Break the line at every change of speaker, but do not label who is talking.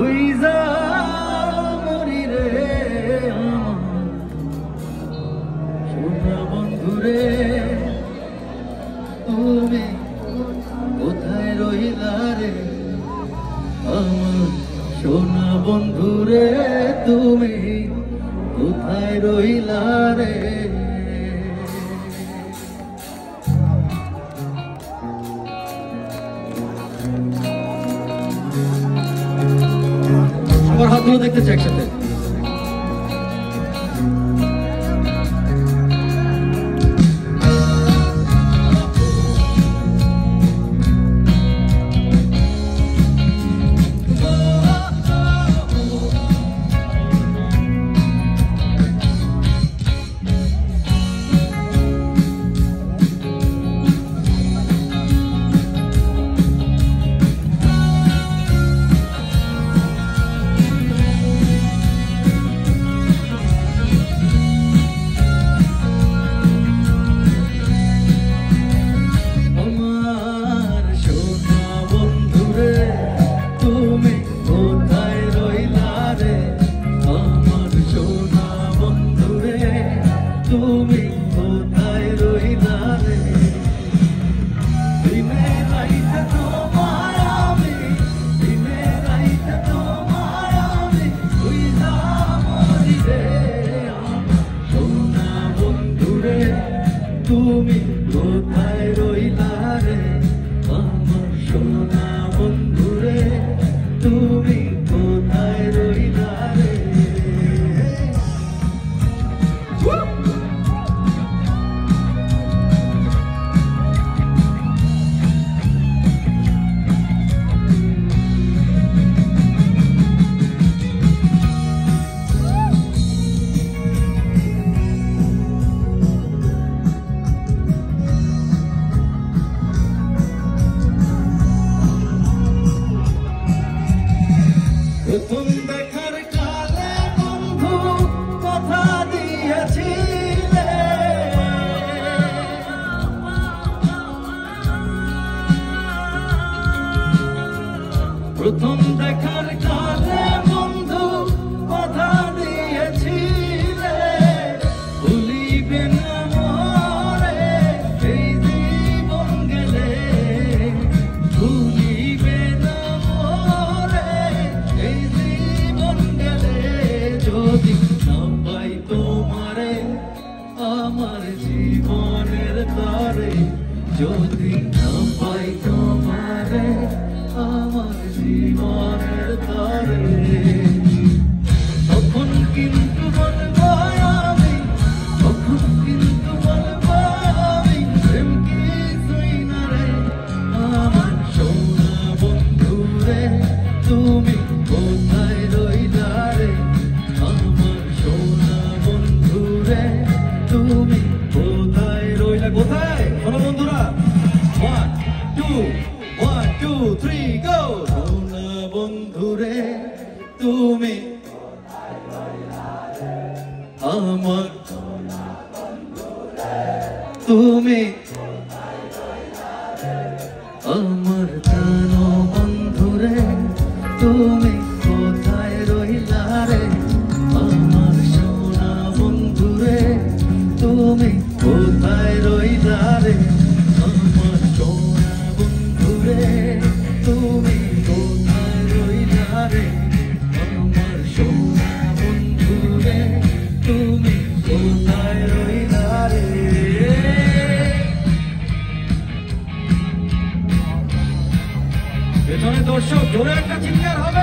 বুইঝা মরি রে আমার সোনা বন্ধুরে তুমি কোথায় রইলা রে আমার সোনা বন্ধুরে তুমি কোথায় রইলা রে সবার হাতগুলো দেখতে চাই একসাথে তুমি কোথায় রইলা রে দিনে রাইতে তোমায় আমি দিনে রাইতে তোমায় আমি বুইঝা মরি রে সোনা বন্ধুরে তুমি কোথায় রইলা রে আমার সোনা বন্ধুরে তুমি কোথায় রইলা রে প্রথম দেখার কালে বন্ধু কথা দিয়েছিলে প্রথম দেখার কালে বন্ধু কথা দিয়েছিলে ভুলিবে না মরে এই জীবন গেলে ভুলিবে না যদি না পাই তোমারে আমার জীবনের তারে যদি না পাই তোমারে আমার জীবনের তারে তখন কিন্তু বলবো আমি তখন কিন্তু বলবো আমি প্রেম কিছুই না রে আমার সোনা বন্ধুরে তুমি কোথায় রইলা রে আমার সোনা বন্ধুরে তুমি কোথায় রইলা কোথায় সোনা বন্ধুরা 1 2 3 গো সোনা বন্ধুরে তুমি কোথায় রইলা রে আমার সোনা বন্ধুরে তুমি কোথায় রইলা রে আমার জানো বন্ধুরে তুমি কোথায় রইলা রে আমার সোনা বন্ধুরে তুমি কোথায় রইলা রে আমার সোনা বন্ধুরে তুমি কোথায় রইলা রে আমার সোনা বন্ধুরে তুমি কোথায় রইলা রে পেছনে দর্শক জোরে একটা চিৎকার হবে।